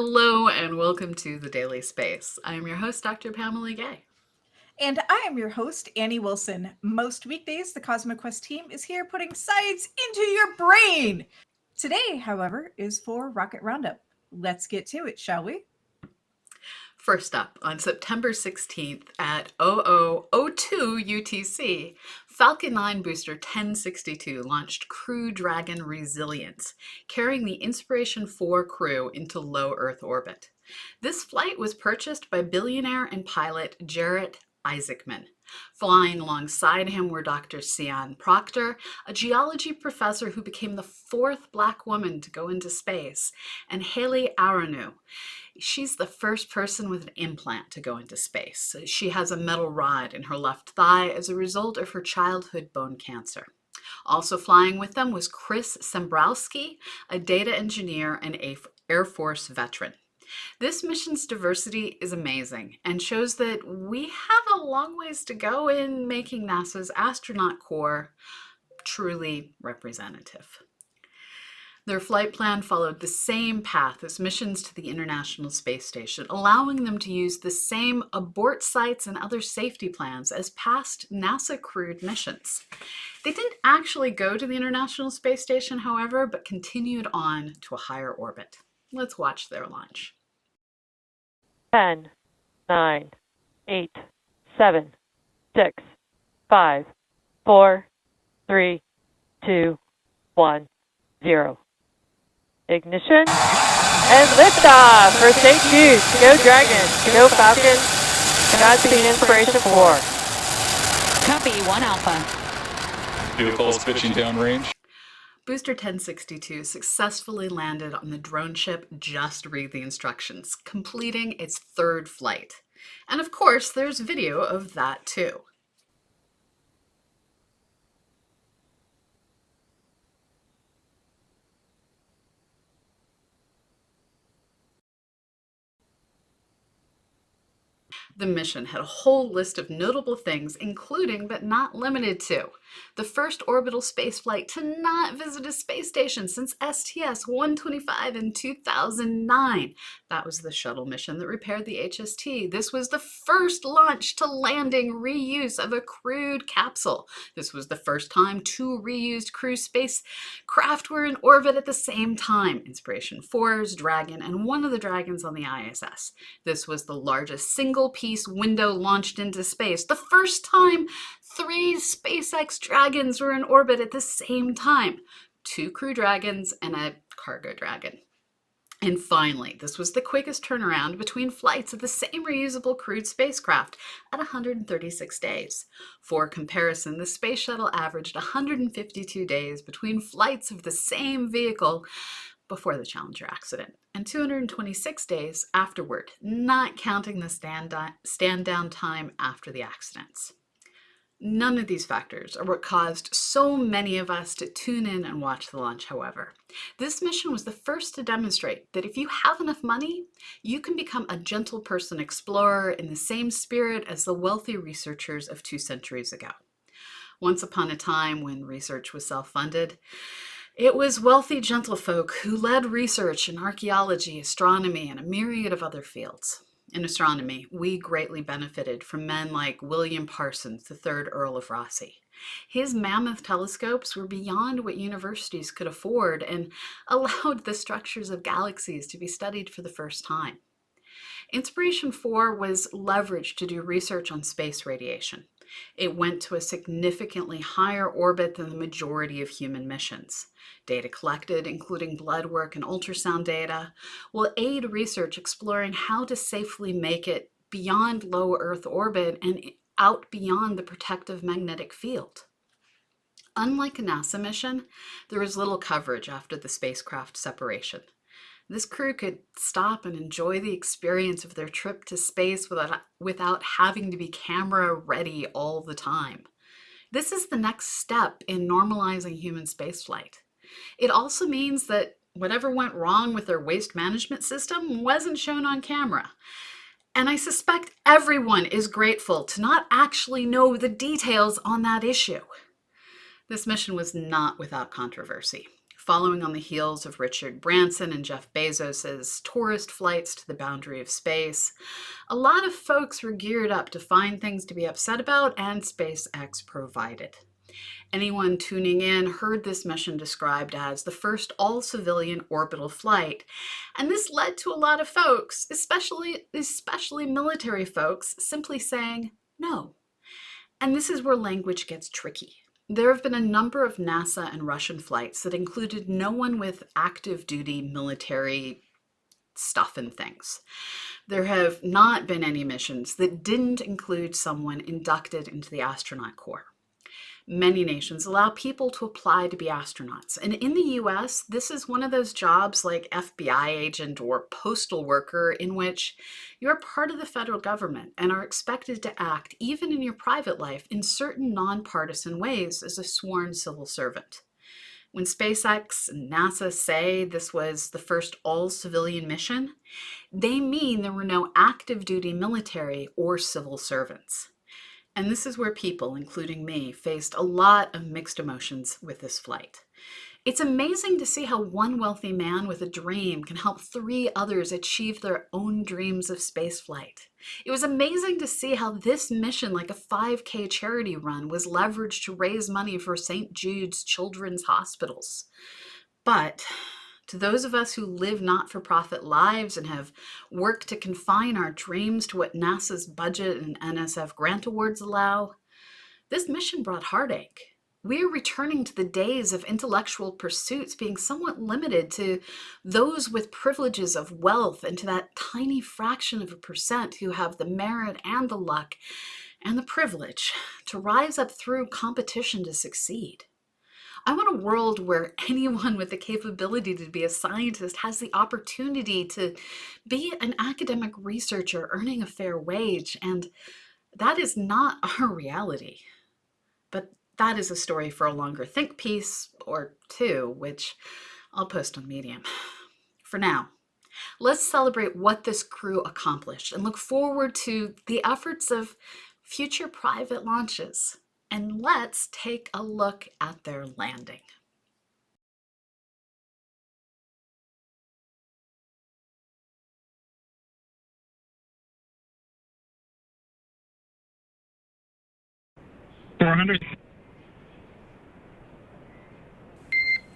Hello and welcome to the Daily Space. I am your host, Dr. Pamela Gay. And I am your host, Annie Wilson. Most weekdays, the CosmoQuest team is here putting science into your brain. Today, however, is for Rocket Roundup. Let's get to it, shall we? First up, on September 16th at 00:02 UTC, Falcon 9 booster 1062 launched Crew Dragon Resilience, carrying the Inspiration4 crew into low Earth orbit. This flight was purchased by billionaire and pilot Jarrett Isaacman. Flying alongside him were Dr. Sian Proctor, a geology professor who became the fourth Black woman to go into space, and Haley Aranu. She's the first person with an implant to go into space. She has a metal rod in her left thigh as a result of her childhood bone cancer. Also flying with them was Chris Sembrowski, a data engineer and Air Force veteran. This mission's diversity is amazing and shows that we have a long ways to go in making NASA's astronaut corps truly representative. Their flight plan followed the same path as missions to the International Space Station, allowing them to use the same abort sites and other safety plans as past NASA-crewed missions. They didn't actually go to the International Space Station, however, but continued on to a higher orbit. Let's watch their launch. 10, 9, 8, 7, 6, 5, 4, 3, 2, 1, 0. Ignition and liftoff for St. Jude. Go Dragons. Go Falcons. Godspeed Inspiration4. Copy, 1 Alpha. Vehicles pitching downrange. Booster 1062 successfully landed on the drone ship Just Read the Instructions, completing its third flight. And of course, there's video of that too. The mission had a whole list of notable things, including but not limited to the first orbital spaceflight to not visit a space station since STS-125 in 2009. That was the shuttle mission that repaired the HST. This was the first launch to landing reuse of a crewed capsule. This was the first time two reused crew spacecraft were in orbit at the same time, Inspiration4's Dragon and one of the Dragons on the ISS. This was the largest single-piece window launched into space, the first time 3 SpaceX Dragons were in orbit at the same time, 2 Crew Dragons and a cargo Dragon. And finally, this was the quickest turnaround between flights of the same reusable crewed spacecraft at 136 days. For comparison, the Space Shuttle averaged 152 days between flights of the same vehicle before the Challenger accident, and 226 days afterward, not counting the stand-down time after the accidents. None of these factors are what caused so many of us to tune in and watch the launch, however. This mission was the first to demonstrate that if you have enough money, you can become a gentle person explorer in the same spirit as the wealthy researchers of 2 centuries ago. Once upon a time when research was self-funded, it was wealthy gentlefolk who led research in archaeology, astronomy, and a myriad of other fields. In astronomy, we greatly benefited from men like William Parsons, the 3rd Earl of Rosse. His mammoth telescopes were beyond what universities could afford and allowed the structures of galaxies to be studied for the first time. Inspiration4 was leveraged to do research on space radiation. It went to a significantly higher orbit than the majority of human missions. Data collected, including blood work and ultrasound data, will aid research exploring how to safely make it beyond low Earth orbit and out beyond the protective magnetic field. Unlike a NASA mission, there was little coverage after the spacecraft separation. This crew could stop and enjoy the experience of their trip to space without having to be camera ready all the time. This is the next step in normalizing human spaceflight. It also means that whatever went wrong with their waste management system wasn't shown on camera. And I suspect everyone is grateful to not actually know the details on that issue. This mission was not without controversy. Following on the heels of Richard Branson and Jeff Bezos's tourist flights to the boundary of space, a lot of folks were geared up to find things to be upset about, and SpaceX provided. Anyone tuning in heard this mission described as the first all-civilian orbital flight, and this led to a lot of folks, especially military folks, simply saying no. And this is where language gets tricky. There have been a number of NASA and Russian flights that included no one with active duty military stuff and things. There have not been any missions that didn't include someone inducted into the astronaut corps. Many nations allow people to apply to be astronauts. And in the US, this is one of those jobs like FBI agent or postal worker in which you're part of the federal government and are expected to act, even in your private life, in certain nonpartisan ways as a sworn civil servant. When SpaceX and NASA say this was the first all-civilian mission, they mean there were no active duty military or civil servants. And this is where people, including me, faced a lot of mixed emotions with this flight. It's amazing to see how one wealthy man with a dream can help 3 others achieve their own dreams of spaceflight. It was amazing to see how this mission, like a 5K charity run, was leveraged to raise money for St. Jude's Children's Hospitals. But to those of us who live not-for-profit lives and have worked to confine our dreams to what NASA's budget and NSF grant awards allow, this mission brought heartache. We are returning to the days of intellectual pursuits being somewhat limited to those with privileges of wealth and to that tiny fraction of a percent who have the merit and the luck and the privilege to rise up through competition to succeed. I want a world where anyone with the capability to be a scientist has the opportunity to be an academic researcher earning a fair wage, and that is not our reality. But that is a story for a longer think piece or 2, which I'll post on Medium. For now, let's celebrate what this crew accomplished and look forward to the efforts of future private launches. And let's take a look at their landing.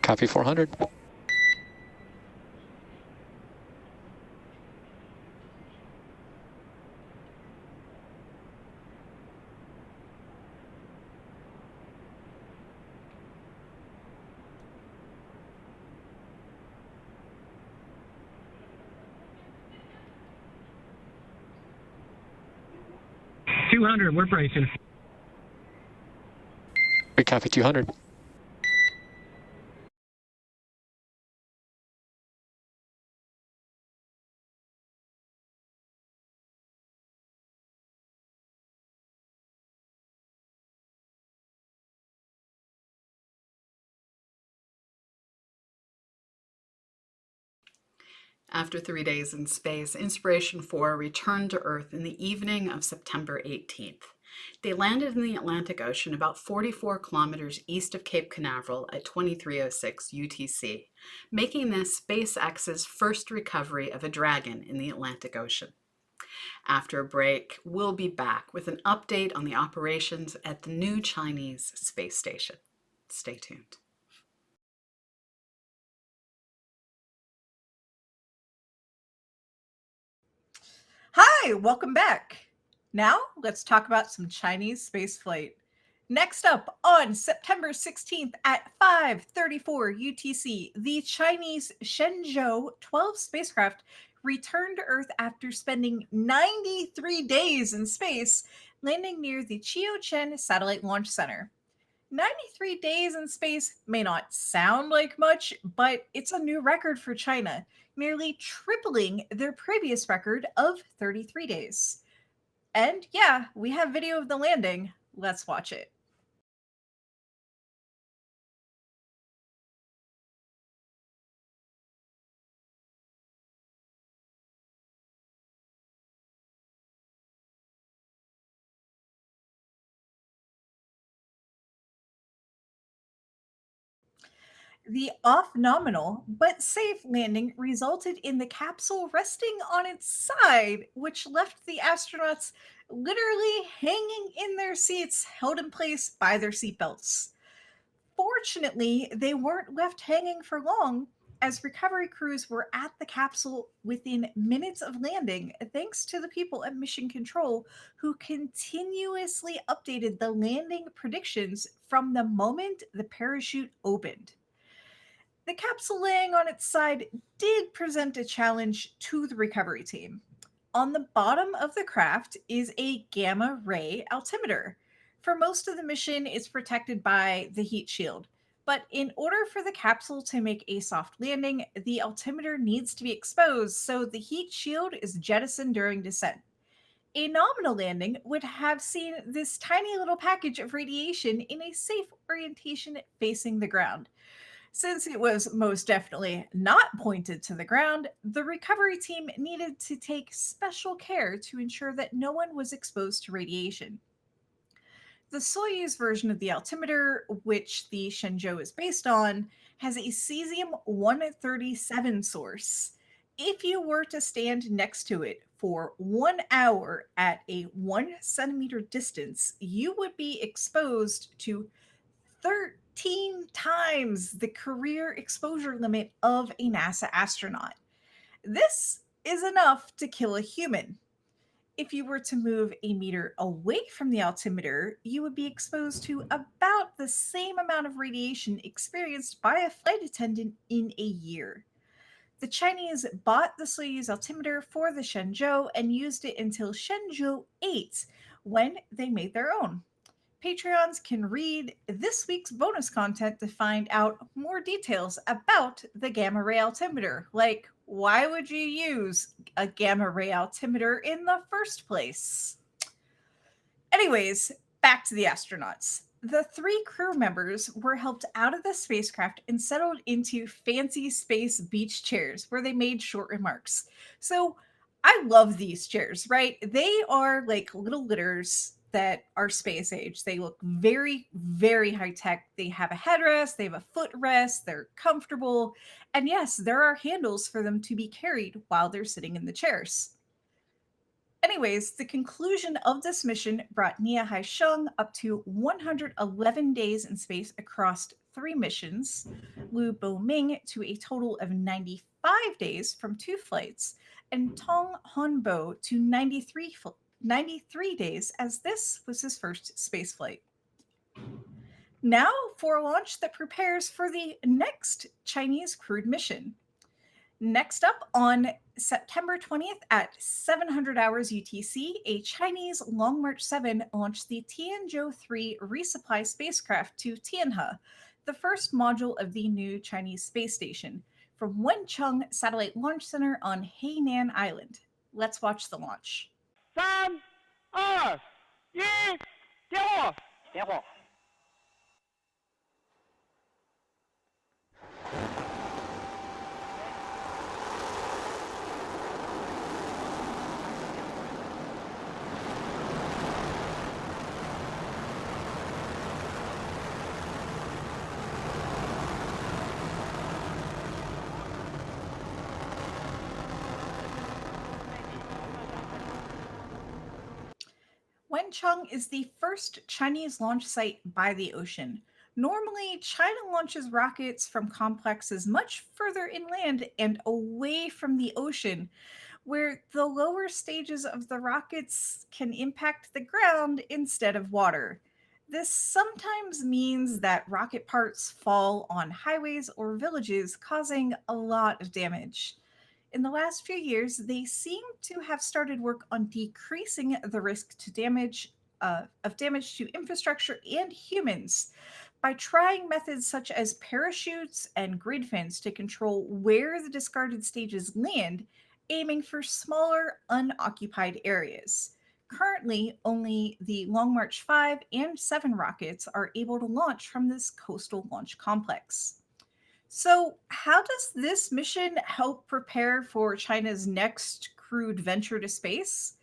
Copy 400. We're bracing. We copy 200. After 3 days in space, Inspiration4 returned to Earth in the evening of September 18th. They landed in the Atlantic Ocean about 44 kilometers east of Cape Canaveral at 2306 UTC, making this SpaceX's first recovery of a Dragon in the Atlantic Ocean. After a break, we'll be back with an update on the operations at the new Chinese space station. Stay tuned. Hi, welcome back. Now let's talk about some Chinese spaceflight. Next up, on September 16th at 5:34 UTC, the Chinese Shenzhou 12 spacecraft returned to Earth after spending 93 days in space, landing near the Qiuquan Satellite Launch Center. 93 days in space may not sound like much, but it's a new record for China, nearly tripling their previous record of 33 days. And yeah, we have video of the landing. Let's watch it. The off-nominal but safe landing resulted in the capsule resting on its side, which left the astronauts literally hanging in their seats, held in place by their seatbelts. Fortunately, they weren't left hanging for long, as recovery crews were at the capsule within minutes of landing, thanks to the people at Mission Control who continuously updated the landing predictions from the moment the parachute opened. The capsule laying on its side did present a challenge to the recovery team. On the bottom of the craft is a gamma ray altimeter. For most of the mission, it's protected by the heat shield. But in order for the capsule to make a soft landing, the altimeter needs to be exposed, so the heat shield is jettisoned during descent. A nominal landing would have seen this tiny little package of radiation in a safe orientation facing the ground. Since it was most definitely not pointed to the ground, the recovery team needed to take special care to ensure that no one was exposed to radiation. The Soyuz version of the altimeter, which the Shenzhou is based on, has a cesium 137 source. If you were to stand next to it for 1 hour at a 1 centimeter distance, you would be exposed to 13 times the career exposure limit of a NASA astronaut. This is enough to kill a human. If you were to move a meter away from the altimeter, you would be exposed to about the same amount of radiation experienced by a flight attendant in a year. The Chinese bought the Soyuz altimeter for the Shenzhou and used it until Shenzhou 8, when they made their own. Patreons can read this week's bonus content to find out more details about the gamma ray altimeter, like why would you use a gamma ray altimeter in the first place? Anyways, back to the astronauts. The 3 crew members were helped out of the spacecraft and settled into fancy space beach chairs where they made short remarks. So I love these chairs, right? They are like little litters that are space age. They look very, very high tech. They have a headrest, they have a footrest, they're comfortable. And yes, there are handles for them to be carried while they're sitting in the chairs. Anyways, the conclusion of this mission brought Nia Haisheng up to 111 days in space across 3 missions, Lu Boming to a total of 95 days from 2 flights, and Tong Honbo to 93 days, as this was his first spaceflight. Now for a launch that prepares for the next Chinese crewed mission. Next up, on September 20th at 700 hours UTC, a Chinese Long March 7 launched the Tianzhou-3 resupply spacecraft to Tianhe, the first module of the new Chinese space station, from Wencheng Satellite Launch Center on Hainan Island. Let's watch the launch. 3、2、1，点火！点火！Wencheng is the first Chinese launch site by the ocean. Normally, China launches rockets from complexes much further inland and away from the ocean, where the lower stages of the rockets can impact the ground instead of water. This sometimes means that rocket parts fall on highways or villages, causing a lot of damage. In the last few years, they seem to have started work on decreasing the risk to damage to infrastructure and humans by trying methods such as parachutes and grid fins to control where the discarded stages land, aiming for smaller, unoccupied areas. Currently, only the Long March 5 and 7 rockets are able to launch from this coastal launch complex. So, how does this mission help prepare for China's next crewed venture to space?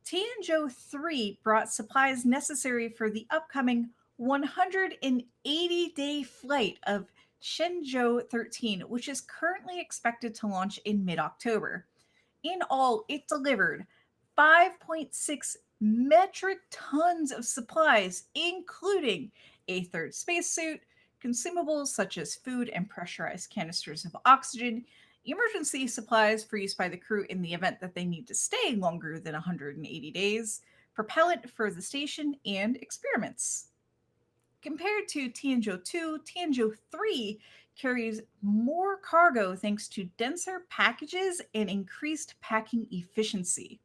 Tianzhou 3 brought supplies necessary for the upcoming 180-day flight of Shenzhou 13, which is currently expected to launch in mid-October. In all, it delivered 5.6 metric tons of supplies, including a third spacesuit, consumables such as food and pressurized canisters of oxygen, emergency supplies for use by the crew in the event that they need to stay longer than 180 days, propellant for the station, and experiments. Compared to Tianzhou 2, Tianzhou 3 carries more cargo thanks to denser packages and increased packing efficiency.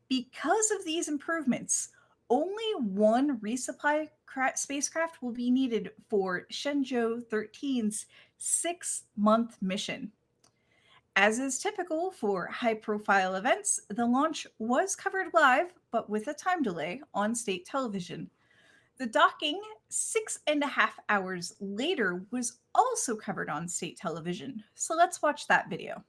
Because of these improvements, only one resupply spacecraft will be needed for Shenzhou 13's 6-month mission. As is typical for high-profile events, the launch was covered live, but with a time delay on state television. The docking 6.5 hours later was also covered on state television. So let's watch that video.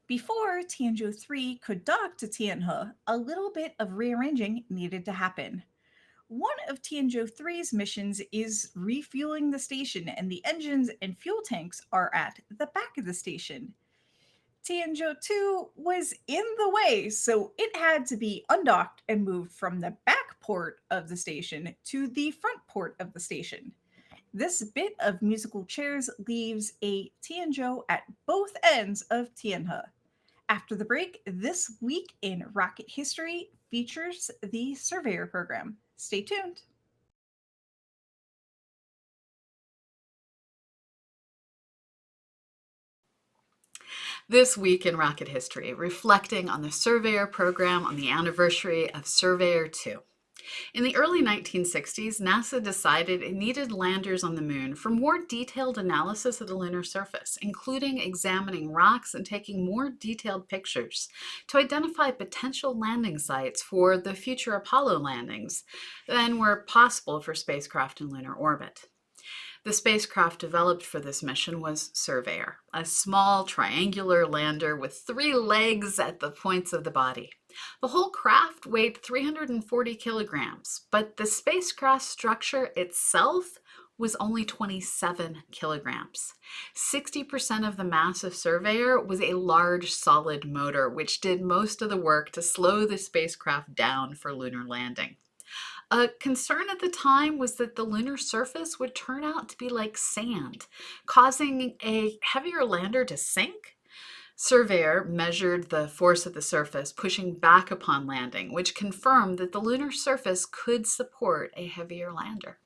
Before Tianzhou 3 could dock to Tianhe, a little bit of rearranging needed to happen. One of Tianzhou 3's missions is refueling the station, and the engines and fuel tanks are at the back of the station. Tianzhou 2 was in the way, so it had to be undocked and moved from the back port of the station to the front port of the station. This bit of musical chairs leaves a Tianzhou at both ends of Tianhe. After the break, this week in rocket history features the Surveyor program. Stay tuned. This week in rocket history, reflecting on the Surveyor program on the anniversary of Surveyor 2. In the early 1960s, NASA decided it needed landers on the moon for more detailed analysis of the lunar surface, including examining rocks and taking more detailed pictures to identify potential landing sites for the future Apollo landings than were possible for spacecraft in lunar orbit. The spacecraft developed for this mission was Surveyor, a small triangular lander with 3 legs at the points of the body. The whole craft weighed 340 kilograms, but the spacecraft structure itself was only 27 kilograms. 60% of the mass of Surveyor was a large solid motor, which did most of the work to slow the spacecraft down for lunar landing. A concern at the time was that the lunar surface would turn out to be like sand, causing a heavier lander to sink. Surveyor measured the force of the surface pushing back upon landing, which confirmed that the lunar surface could support a heavier lander.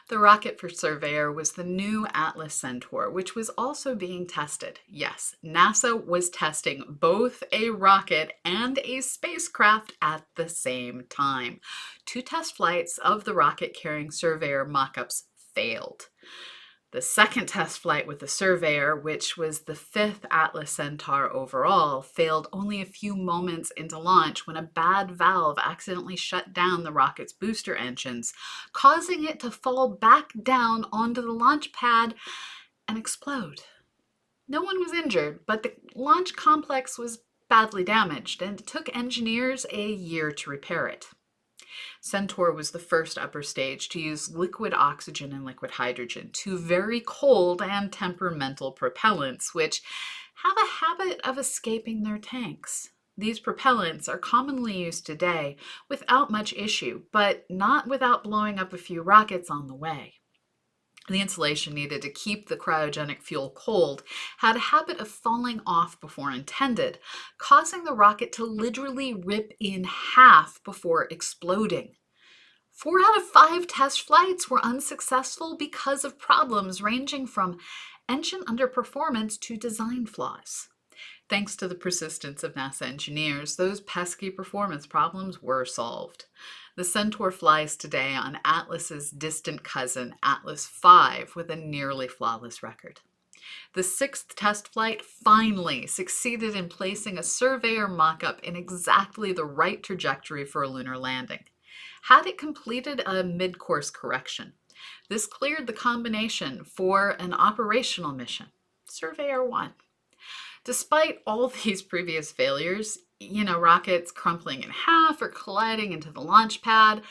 The rocket for Surveyor was the new Atlas Centaur, which was also being tested. Yes, NASA was testing both a rocket and a spacecraft at the same time. 2 test flights of the rocket-carrying Surveyor mock-ups failed. The second test flight with the Surveyor, which was the 5th Atlas Centaur overall, failed only a few moments into launch when a bad valve accidentally shut down the rocket's booster engines, causing it to fall back down onto the launch pad and explode. No one was injured, but the launch complex was badly damaged, and it took engineers a year to repair it. Centaur was the first upper stage to use liquid oxygen and liquid hydrogen, 2 very cold and temperamental propellants, which have a habit of escaping their tanks. These propellants are commonly used today without much issue, but not without blowing up a few rockets on the way. The insulation needed to keep the cryogenic fuel cold had a habit of falling off before intended, causing the rocket to literally rip in half before exploding. 4 out of 5 test flights were unsuccessful because of problems ranging from engine underperformance to design flaws. Thanks to the persistence of NASA engineers, those pesky performance problems were solved. The Centaur flies today on Atlas's distant cousin, Atlas V, with a nearly flawless record. The 6th test flight finally succeeded in placing a Surveyor mock-up in exactly the right trajectory for a lunar landing. Had it completed a mid-course correction, this cleared the combination for an operational mission, Surveyor 1. Despite all these previous failures, rockets crumpling in half or colliding into the launch pad,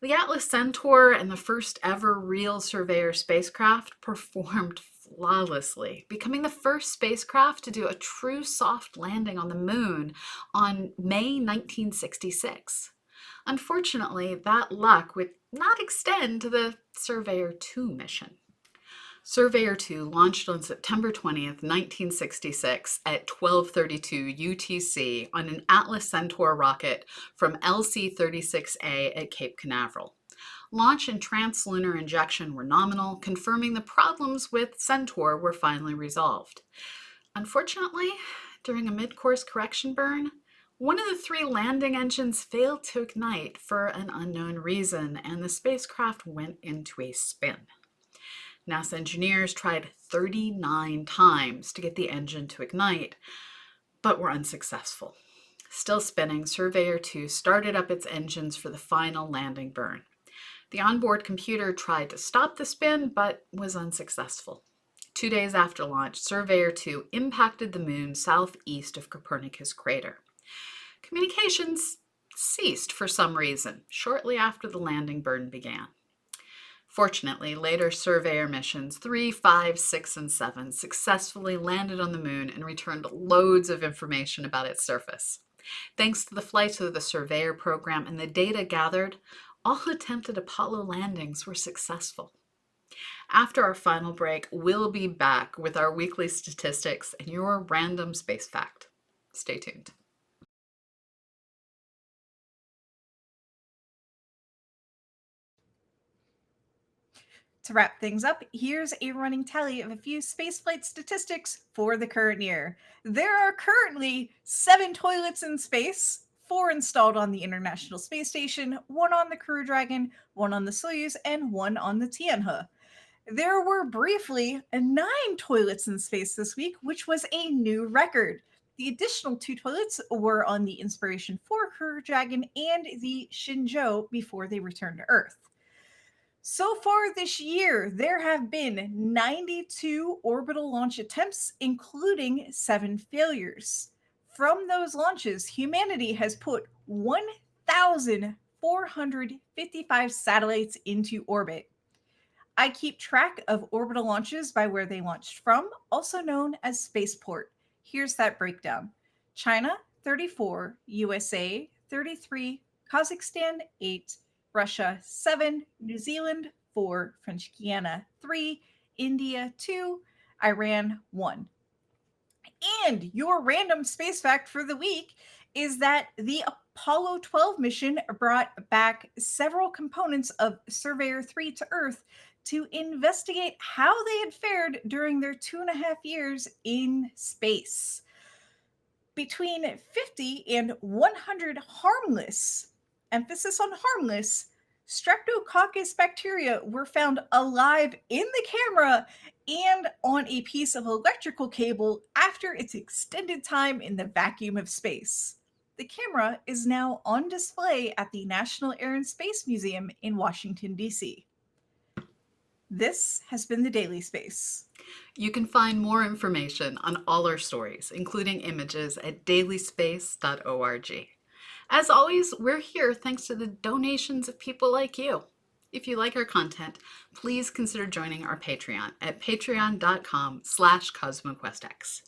the Atlas Centaur and the first ever real Surveyor spacecraft performed flawlessly, becoming the first spacecraft to do a true soft landing on the moon on May 1966. Unfortunately, that luck would not extend to the Surveyor 2 mission. Surveyor 2 launched on September 20th, 1966 at 12:32 UTC on an Atlas Centaur rocket from LC-36A at Cape Canaveral. Launch and translunar injection were nominal, confirming the problems with Centaur were finally resolved. Unfortunately, during a mid-course correction burn, one of the 3 landing engines failed to ignite for an unknown reason, and the spacecraft went into a spin. NASA engineers tried 39 times to get the engine to ignite, but were unsuccessful. Still spinning, Surveyor 2 started up its engines for the final landing burn. The onboard computer tried to stop the spin, but was unsuccessful. 2 days after launch, Surveyor 2 impacted the moon southeast of Copernicus crater. Communications ceased for some reason shortly after the landing burn began. Fortunately, later Surveyor missions 3, 5, 6, and 7 successfully landed on the moon and returned loads of information about its surface. Thanks to the flights of the Surveyor program and the data gathered, all attempted Apollo landings were successful. After our final break, we'll be back with our weekly statistics and your random space fact. Stay tuned. To wrap things up, here's a running tally of a few spaceflight statistics for the current year. There are currently 7 toilets in space, 4 installed on the International Space Station, 1 on the Crew Dragon, 1 on the Soyuz, and 1 on the Tianhe. There were briefly 9 toilets in space this week, which was a new record. The additional 2 toilets were on the Inspiration4 Crew Dragon and the Shenzhou before they returned to Earth. So far this year, there have been 92 orbital launch attempts, including 7 failures. From those launches, humanity has put 1,455 satellites into orbit. I keep track of orbital launches by where they launched from, also known as spaceport. Here's that breakdown. China, 34, USA, 33, Kazakhstan, 8, Russia 7, New Zealand 4, French Guiana 3, India 2, Iran 1. And your random space fact for the week is that the Apollo 12 mission brought back several components of Surveyor 3 to Earth to investigate how they had fared during their 2.5 years in space. Between 50 and 100 harmless, emphasis on harmless, Streptococcus bacteria were found alive in the camera and on a piece of electrical cable after its extended time in the vacuum of space. The camera is now on display at the National Air and Space Museum in Washington, D.C. This has been the Daily Space. You can find more information on all our stories, including images, at dailyspace.org. As always, we're here thanks to the donations of people like you. If you like our content, please consider joining our Patreon at patreon.com/CosmoQuestX.